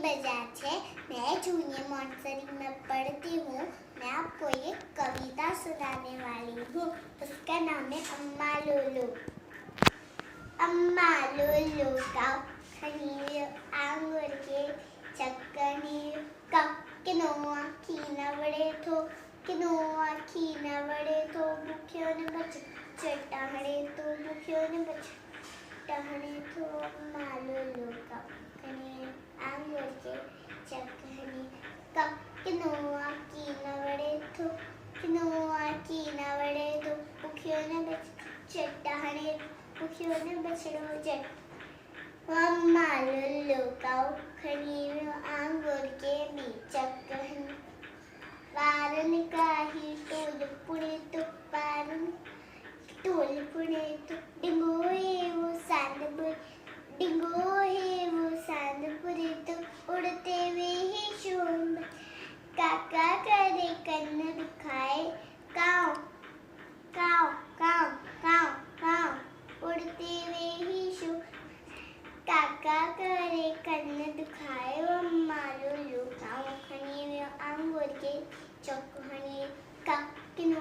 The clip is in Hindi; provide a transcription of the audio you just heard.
बजाज है। मैं जूनियर मॉन्टेसरी में पढ़ती हूँ। मैं आपको एक कविता सुनाने वाली हूँ। उसका नाम है अम्मा लूलू। अम्मा लूलू का खनीर आंगुर के चक्कनी का किनोआ खीना बड़े थो मुखियों ने बच चटाहड़े तो मुखियों ने बच टहने तो अम्मा लूलू का खनीर आंगुर के चक्कनी का किनोआ खीना बड़े तो मुखियों ने बच चटाहड़े मुखियों ने बछड़ो जट अम्मा लूलू का खनीर आंगुर के चक्कनी वारन काही टोल पुणे तो डिंगो है वो सांदपुरी तो उड़ते हुए ही शोर काका करे कन्न दिखाए काव काव काव काव काव उड़ते हुए ही शोर काका करे कन्न दिखाए अम्मा लूलू का खनीर आंगुर के चक्कनी का किनो